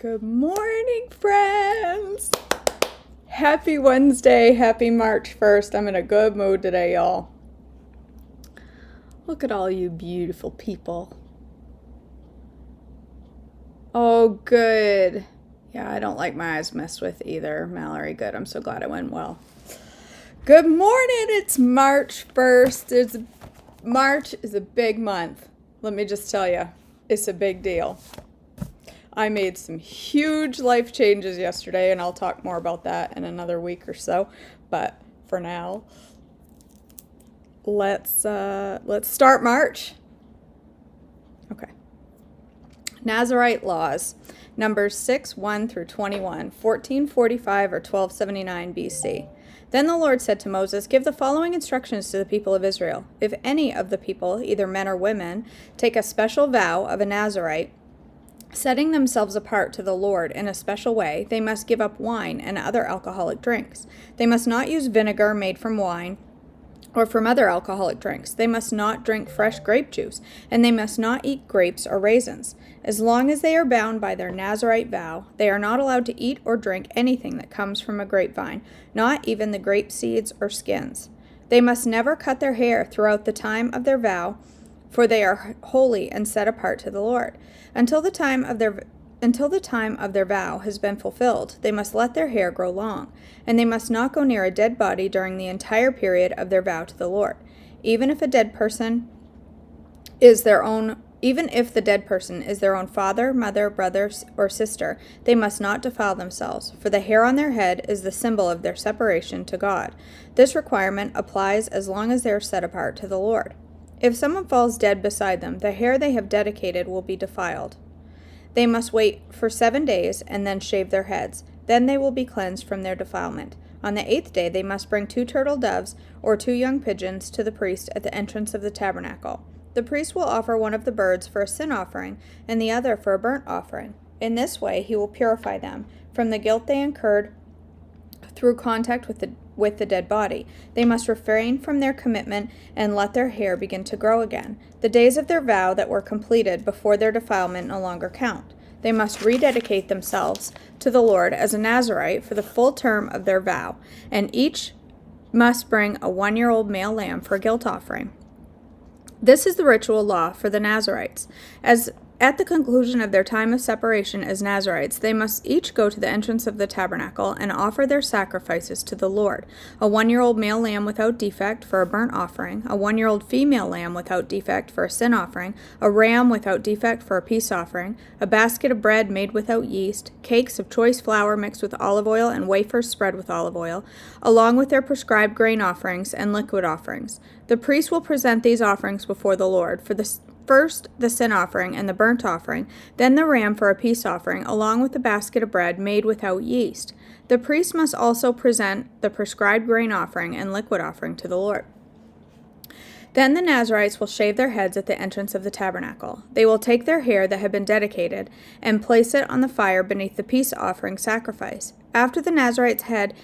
Good morning, friends. Happy Wednesday. Happy March 1st. I'm in a good mood today, y'all. Look at all you beautiful people. Oh, good. Yeah, I don't like my eyes messed with either, Mallory. Good. I'm so glad it went well. Good morning. It's March 1st. March is a big month. Let me just tell you, it's a big deal. I made some huge life changes yesterday, and I'll talk more about that in another week or so. But for now, let's start March. Okay. Nazirite laws, Numbers 6:1 through 21, 1445 or 1279 BC. Then the Lord said to Moses, "Give the following instructions to the people of Israel. If any of the people, either men or women, take a special vow of a Nazirite, setting themselves apart to the Lord in a special way, they must give up wine and other alcoholic drinks. They must not use vinegar made from wine or from other alcoholic drinks. They must not drink fresh grape juice, and they must not eat grapes or raisins. As long as they are bound by their Nazirite vow, they are not allowed to eat or drink anything that comes from a grapevine, not even the grape seeds or skins. They must never cut their hair throughout the time of their vow, for they are holy and set apart to the Lord. Until the time of their vow has been fulfilled, they must let their hair grow long, and they must not go near a dead body during the entire period of their vow to the Lord. Even if the dead person is their own father, mother, brother, or sister, they must not defile themselves, for the hair on their head is the symbol of their separation to God. This requirement applies as long as they are set apart to the Lord. If someone falls dead beside them, the hair they have dedicated will be defiled. They must wait for 7 days and then shave their heads. Then they will be cleansed from their defilement. On the 8th day they must bring 2 turtle doves or 2 young pigeons to the priest at the entrance of the tabernacle. The priest will offer one of the birds for a sin offering and the other for a burnt offering. In this way he will purify them from the guilt they incurred through contact with the dead body. They must refrain from their commitment and let their hair begin to grow again. The days of their vow that were completed before their defilement no longer count. They must rededicate themselves to the Lord as a Nazirite for the full term of their vow, and each must bring a 1-year-old male lamb for a guilt offering. This is the ritual law for the Nazirites. At the conclusion of their time of separation as Nazirites, they must each go to the entrance of the tabernacle and offer their sacrifices to the Lord: a 1-year-old male lamb without defect for a burnt offering, a 1-year-old female lamb without defect for a sin offering, a ram without defect for a peace offering, a basket of bread made without yeast, cakes of choice flour mixed with olive oil and wafers spread with olive oil, along with their prescribed grain offerings and liquid offerings. The priest will present these offerings before the Lord. First the sin offering and the burnt offering, then the ram for a peace offering, along with the basket of bread made without yeast. The priest must also present the prescribed grain offering and liquid offering to the Lord. Then the Nazirites will shave their heads at the entrance of the tabernacle. They will take their hair that had been dedicated and place it on the fire beneath the peace offering sacrifice. After the Nazirite's head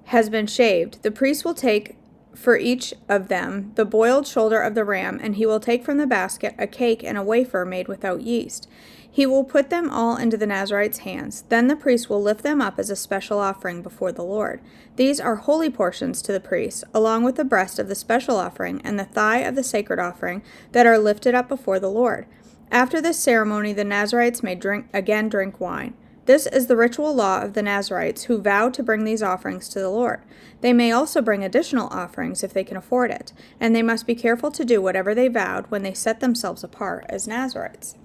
has been shaved, the priest will take for each of them the boiled shoulder of the ram, and he will take from the basket a cake and a wafer made without yeast. He will put them all into the Nazirite's hands. Then the priest will lift them up as a special offering before the Lord. These are holy portions to the priest, along with the breast of the special offering and the thigh of the sacred offering that are lifted up before the Lord. After this ceremony, the Nazirites may drink wine. This is the ritual law of the Nazirites who vow to bring these offerings to the Lord. They may also bring additional offerings if they can afford it, and they must be careful to do whatever they vowed when they set themselves apart as Nazirites.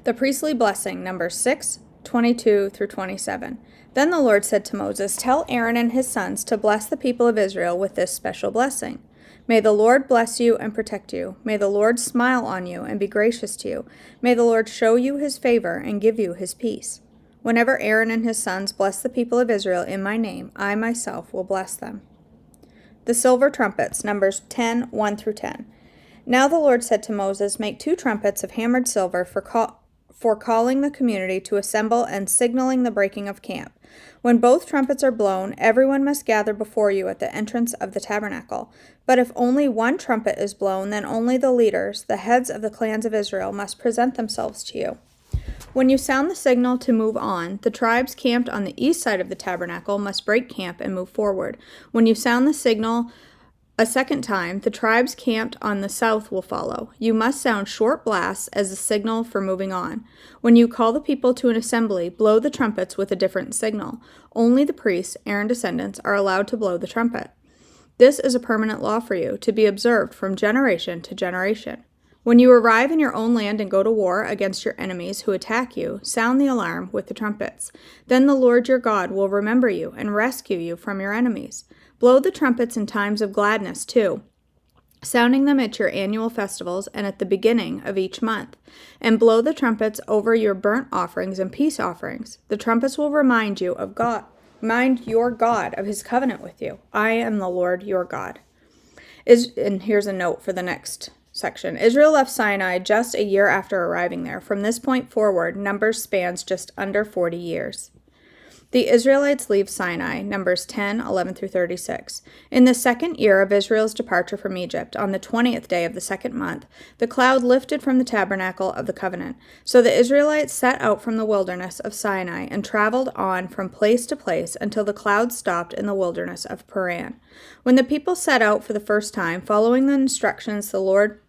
The priestly blessing, Numbers 6:22 through 27. Then the Lord said to Moses, "Tell Aaron and his sons to bless the people of Israel with this special blessing. May the Lord bless you and protect you. May the Lord smile on you and be gracious to you. May the Lord show you his favor and give you his peace. Whenever Aaron and his sons bless the people of Israel in my name, I myself will bless them." The silver trumpets, Numbers 10:1 through 10. Now the Lord said to Moses, "Make 2 trumpets of hammered silver for calling the community to assemble and signaling the breaking of camp. When both trumpets are blown, everyone must gather before you at the entrance of the tabernacle. But if only one trumpet is blown, then only the leaders, the heads of the clans of Israel, must present themselves to you. When you sound the signal to move on, the tribes camped on the east side of the tabernacle must break camp and move forward. When you sound the signal a second time, the tribes camped on the south will follow. You must sound short blasts as a signal for moving on. When you call the people to an assembly, blow the trumpets with a different signal. Only the priests, Aaron's descendants, are allowed to blow the trumpet. This is a permanent law for you, to be observed from generation to generation. When you arrive in your own land and go to war against your enemies who attack you, sound the alarm with the trumpets. Then the Lord your God will remember you and rescue you from your enemies. Blow the trumpets in times of gladness, too, sounding them at your annual festivals and at the beginning of each month. And blow the trumpets over your burnt offerings and peace offerings. The trumpets will remind you of God. Remind your God of his covenant with you. I am the Lord your God. And here's a note for the next section. Israel left Sinai just a year after arriving there. From this point forward, Numbers spans just under 40 years. The Israelites leave Sinai, Numbers 10, 11 through 36. In the second year of Israel's departure from Egypt, on the 20th day of the second month, the cloud lifted from the tabernacle of the covenant. So the Israelites set out from the wilderness of Sinai and traveled on from place to place until the cloud stopped in the wilderness of Paran. When the people set out for the first time, following the instructions the Lord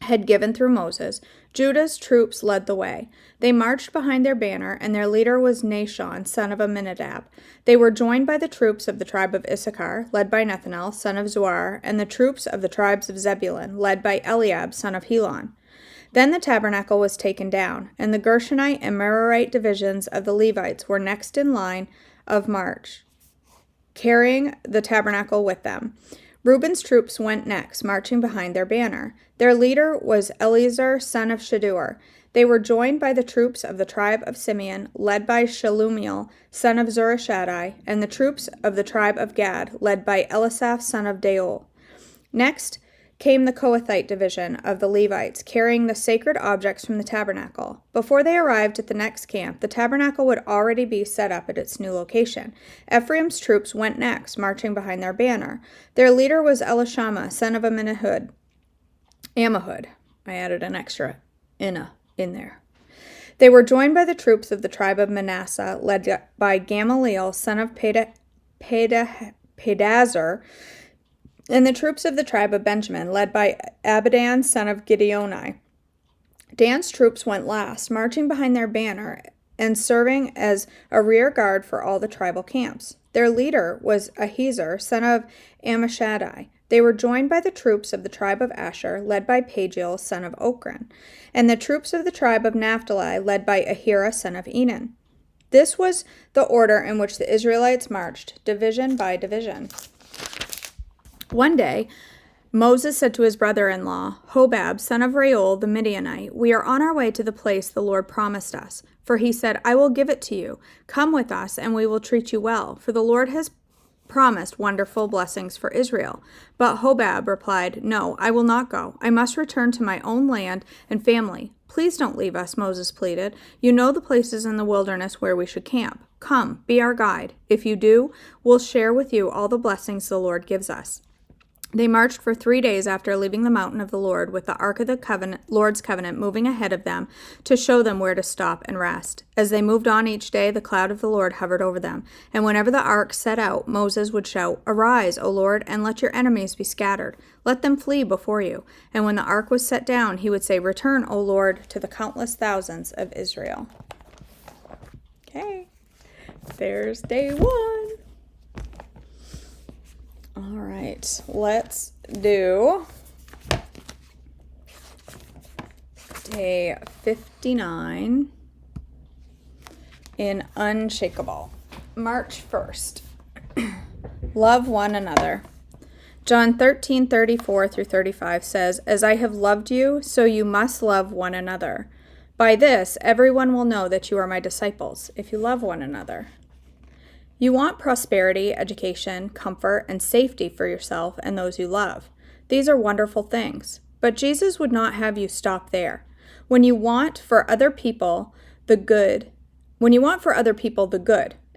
had given through Moses, Judah's troops led the way. They marched behind their banner, and their leader was Nahshon, son of Amminadab. They were joined by the troops of the tribe of Issachar, led by Nethanel, son of Zuar, and the troops of the tribes of Zebulun, led by Eliab, son of Helon. Then the tabernacle was taken down, and the Gershonite and Merarite divisions of the Levites were next in line of march, carrying the tabernacle with them. Reuben's troops went next, marching behind their banner. Their leader was Eleazar, son of Shadur. They were joined by the troops of the tribe of Simeon, led by Shelumiel, son of Zurishaddai, and the troops of the tribe of Gad, led by Elisaph, son of Deol. Next came the Kohathite division of the Levites, carrying the sacred objects from the tabernacle. Before they arrived at the next camp, the tabernacle would already be set up at its new location. Ephraim's troops went next, marching behind their banner. Their leader was Elishama, son of Ammihud. I added an extra in there. They were joined by the troops of the tribe of Manasseh, led by Gamaliel, son of Pedazur, and the troops of the tribe of Benjamin, led by Abidan, son of Gideoni. Dan's troops went last, marching behind their banner and serving as a rear guard for all the tribal camps. Their leader was Ahiezer, son of Ammishaddai. They were joined by the troops of the tribe of Asher, led by Pagiel, son of Ochran, and the troops of the tribe of Naphtali, led by Ahira, son of Enan. This was the order in which the Israelites marched, division by division. One day, Moses said to his brother-in-law, Hobab, son of Reuel the Midianite, "We are on our way to the place the Lord promised us. For he said, I will give it to you. Come with us, and we will treat you well. For the Lord has promised wonderful blessings for Israel." But Hobab replied, "No, I will not go. I must return to my own land and family. Please don't leave us," Moses pleaded. "You know the places in the wilderness where we should camp. Come, be our guide. If you do, we'll share with you all the blessings the Lord gives us." They marched for 3 days after leaving the mountain of the Lord, with the ark of the Lord's covenant moving ahead of them to show them where to stop and rest. As they moved on each day, the cloud of the Lord hovered over them, and whenever the ark set out, Moses would shout, "Arise, O Lord, and let your enemies be scattered. Let them flee before you." And when the ark was set down, he would say, "Return, O Lord, to the countless thousands of Israel." Okay, there's day 1. All right, let's do day 59 in Unshakable. March 1st. Love one another. John 13:34 through 35 says, "As I have loved you, so you must love one another. By this, everyone will know that you are my disciples, if you love one another." You want prosperity, education, comfort, and safety for yourself and those you love. These are wonderful things, but Jesus would not have you stop there. When you want for other people the good,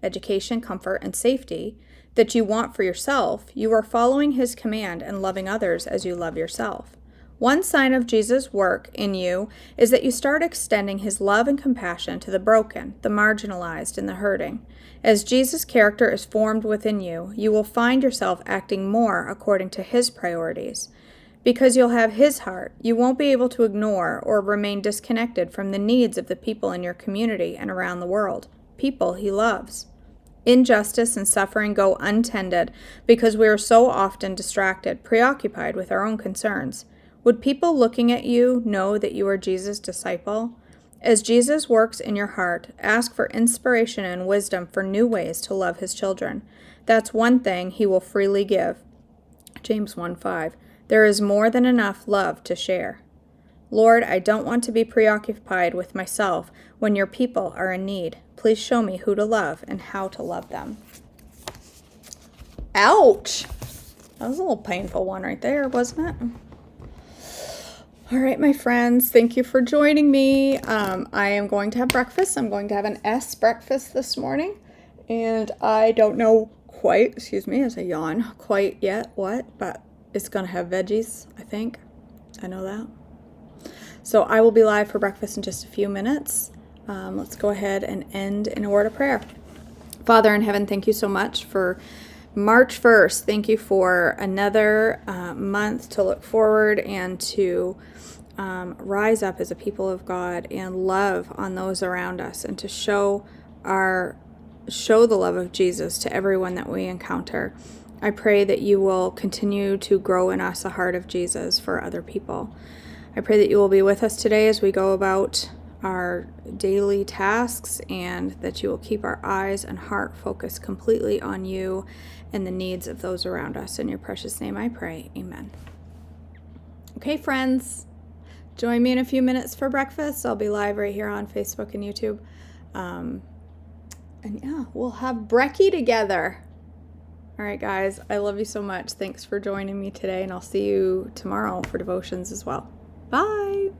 education, comfort, and safety, that you want for yourself, you are following his command and loving others as you love yourself. One sign of Jesus' work in you is that you start extending his love and compassion to the broken, the marginalized, and the hurting. As Jesus' character is formed within you, you will find yourself acting more according to his priorities. Because you'll have his heart, you won't be able to ignore or remain disconnected from the needs of the people in your community and around the world, people he loves. Injustice and suffering go untended because we are so often distracted, preoccupied with our own concerns. Would people looking at you know that you are Jesus' disciple? As Jesus works in your heart, ask for inspiration and wisdom for new ways to love his children. That's one thing he will freely give. James 1:5. There is more than enough love to share. Lord, I don't want to be preoccupied with myself when your people are in need. Please show me who to love and how to love them. Ouch! That was a little painful one right there, wasn't it? All right, my friends, thank you for joining me. I am going to have breakfast. I'm going to have an S breakfast this morning. And I don't know quite, as I yawn, quite yet what, but it's going to have veggies, I think. I know that. So I will be live for breakfast in just a few minutes. Let's go ahead and end in a word of prayer. Father in heaven, thank you so much for March 1st. Thank you for another month to look forward and to rise up as a people of God and love on those around us and to show the love of Jesus to everyone that we encounter. I pray that you will continue to grow in us a heart of Jesus for other people. I pray that you will be with us today as we go about our daily tasks and that you will keep our eyes and heart focused completely on you and the needs of those around us. In your precious name I pray. Amen. Okay, friends, join me in a few minutes for breakfast. I'll be live right here on Facebook and YouTube. And yeah, we'll have brekkie together. All right, guys, I love you so much. Thanks for joining me today, and I'll see you tomorrow for devotions as well. Bye.